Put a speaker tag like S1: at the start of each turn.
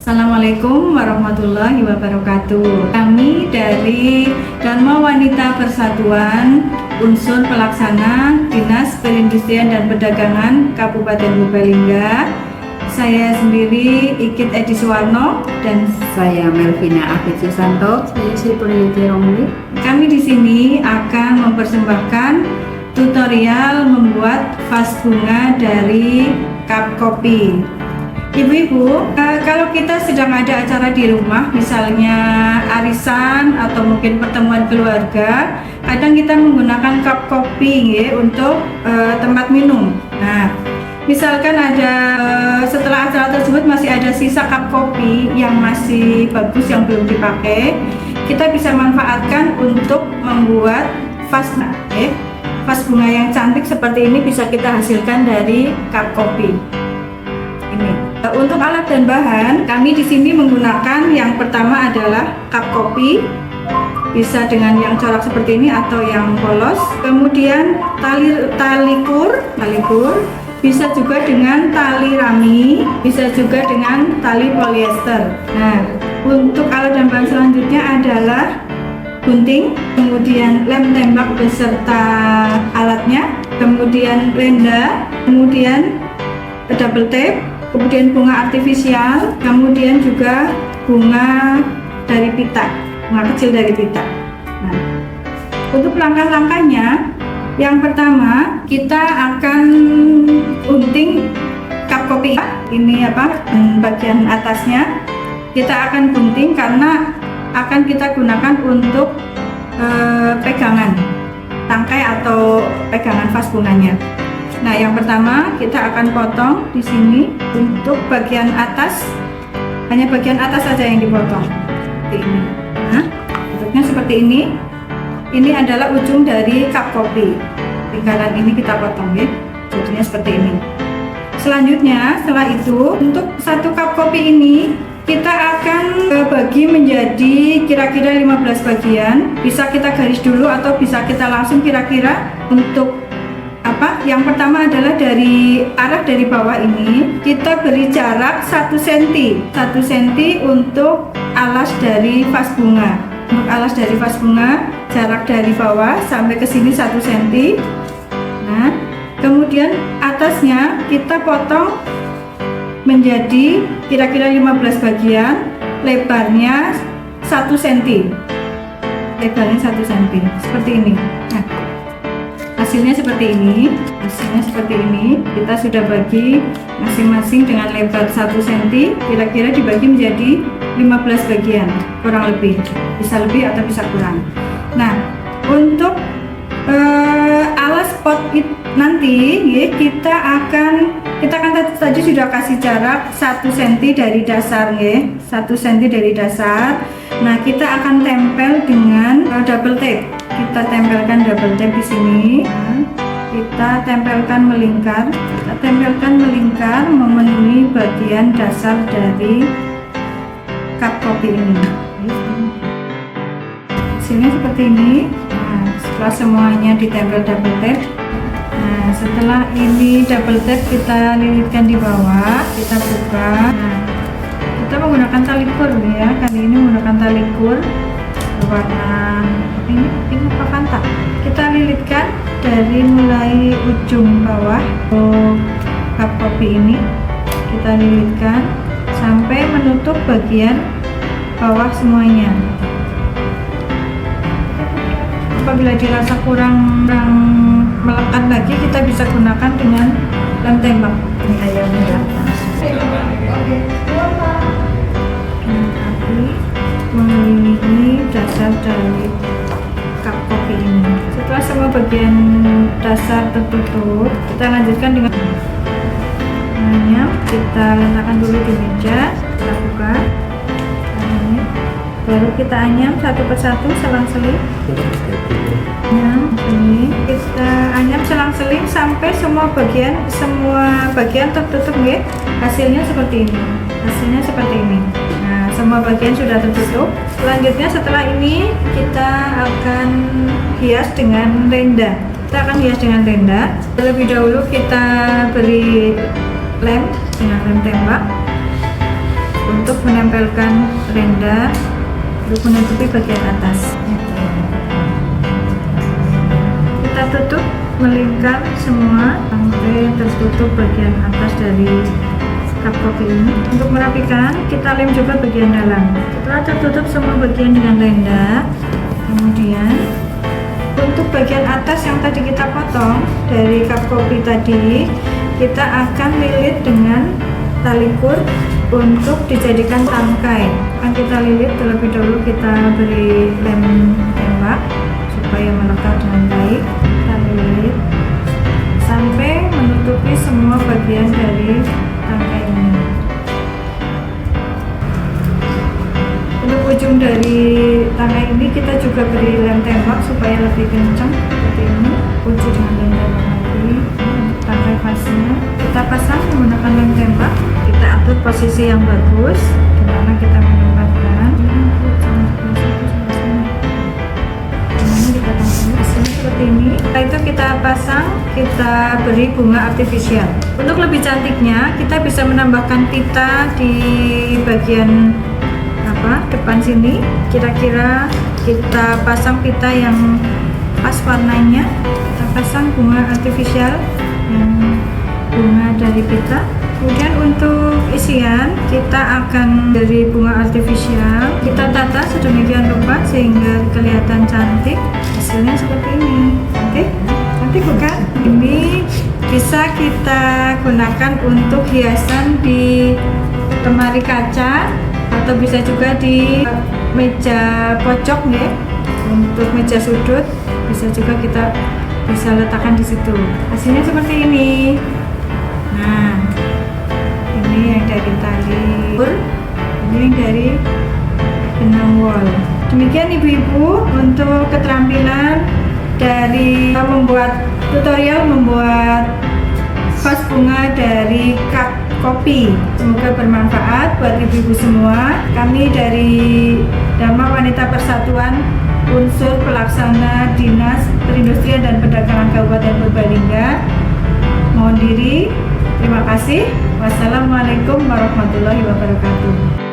S1: Assalamualaikum warahmatullahi wabarakatuh. Kami dari Dharma Wanita Persatuan Unsur Pelaksana Dinas Perindustrian dan Perdagangan Kabupaten Purbalingga. Saya sendiri Ikit Edi Suwarno dan
S2: Saya Melvina Afid Susanto.
S3: Saya Sri Purniyati Romli.
S1: kami di sini akan mempersembahkan tutorial membuat vas bunga dari cup kopi. Ibu-ibu, kalau kita sedang ada acara di rumah, misalnya arisan atau mungkin pertemuan keluarga, kadang kita menggunakan cup kopi ya, untuk tempat minum. Nah, misalkan ada setelah acara tersebut masih ada sisa cup kopi yang masih bagus yang belum dipakai, kita bisa manfaatkan untuk membuat vas vas bunga yang cantik seperti ini bisa kita hasilkan dari cup kopi. Ini. Untuk alat dan bahan, kami di sini menggunakan yang pertama adalah cup kopi, bisa dengan yang corak seperti ini atau yang polos. Kemudian tali kur, bisa juga dengan tali rami, bisa juga dengan tali polyester. Nah, untuk alat dan bahan selanjutnya adalah gunting, kemudian lem tembak beserta alatnya, kemudian renda, kemudian double tape, kemudian bunga artifisial, kemudian juga bunga dari pita, bunga kecil dari pita. Nah, untuk langkah-langkahnya, yang pertama kita akan gunting cup kopi. Ini bagian atasnya kita akan gunting karena akan kita gunakan untuk pegangan tangkai atau pegangan vas bunganya. Nah, yang pertama kita akan potong di sini. Untuk bagian atas, hanya bagian atas saja yang dipotong seperti ini. Nah, bentuknya seperti ini. Ini adalah ujung dari cup kopi. Lingkaran ini kita potong ya, jadinya seperti ini. Selanjutnya, setelah itu untuk satu cup kopi ini kita akan bagi menjadi kira-kira 15 bagian. Bisa kita garis dulu atau bisa kita langsung kira-kira. Untuk yang pertama adalah dari arah dari bawah ini kita beri jarak 1 cm untuk alas dari vas bunga. Untuk alas dari vas bunga, jarak dari bawah sampai ke sini 1 cm. Nah, kemudian atasnya kita potong menjadi kira-kira 15 bagian, lebarnya 1 cm. Lebarnya 1 cm seperti ini. Nah, hasilnya seperti ini. Kita sudah bagi masing-masing dengan lebar 1 cm, kira-kira dibagi menjadi 15 bagian, kurang lebih, bisa lebih atau bisa kurang. Nah, untuk alas pot nanti ya, kita akan tadi sudah kasih jarak 1 cm dari dasar ya, 1 cm dari dasar. Nah, kita akan tempel dengan double tape. Kita tempelkan double tape di sini. Kita tempelkan melingkar memenuhi bagian dasar dari cup kopi ini. Hasilnya seperti ini. Nah, setelah semuanya ditempel double tape, nah setelah ini double tape kita lilitkan di bawah, kita buka. Nah, kita menggunakan tali kur ya, kali ini menggunakan tali kur berwarna ini apa kanta. Kita lilitkan dari mulai ujung bawah cup kopi ini, kita lilitkan sampai menutup bagian bawah semuanya. Apabila dirasa kurang melekat lagi, kita bisa gunakan dengan lem tembak. Ini ayamnya ya. Mengelilingi dasar dari cup kopi ini. Setelah semua bagian dasar tertutup, kita lanjutkan dengan anyam. Kita letakkan dulu di meja, kita buka. Baru kita anyam satu persatu, selang-seling. Kita anyam selang-seling sampai semua bagian tertutup ya. Hasilnya seperti ini. Nah, semua bagian sudah tertutup. Selanjutnya setelah ini kita akan hias dengan renda. Terlebih dahulu kita beri lem dengan lem tembak. untuk menempelkan renda untuk menutupi bagian atas. Kita tutup, melingkar semua sampai tertutup bagian atas dari cup kopi ini. Untuk merapikan, kita lem juga bagian dalam. Setelah tertutup semua bagian dengan renda, kemudian untuk bagian atas yang tadi kita potong dari cup kopi tadi, kita akan lilit dengan tali kur untuk dijadikan tangkai. Akan kita lilit terlebih dahulu, kita beri lem tembak supaya melekat dengan baik. Kita lilit sampai menutupi semua bagian dari tangkai ini. Untuk ujung dari tangkai ini kita juga beri lem tembak supaya lebih kencang seperti ini. Kunci dengan lem tembak lagi. Tangkai pasnya kita pasang menggunakan lem tembak. Kita atur posisi yang bagus di mana kita menempatkan. Seperti ini. Setelah itu kita pasang, kita beri bunga artifisial. Untuk lebih cantiknya, kita bisa menambahkan pita di bagian depan sini. Kira-kira kita pasang pita yang pas warnanya. Kita pasang bunga artifisial yang bunga dari pita. Kemudian untuk isian, kita akan dari bunga artifisial kita tata sedemikian rupa sehingga kelihatan cantik. Hasilnya seperti ini. Cantik bukan? Ini bisa kita gunakan untuk hiasan di lemari kaca atau bisa juga di meja pojok ya. Untuk meja sudut bisa juga kita bisa letakkan di situ. Hasilnya seperti ini. Nah, ini yang dari tali kur, ini yang dari benang wol. Demikian ibu-ibu untuk keterampilan dari tutorial membuat vas bunga dari cup kopi. Semoga bermanfaat buat ibu-ibu semua. Kami dari Dharma Wanita Persatuan Unsur Pelaksana Dinas Perindustrian dan Perdagangan Kabupaten Purbalingga mohon diri. Terima kasih. Wassalamualaikum warahmatullahi wabarakatuh.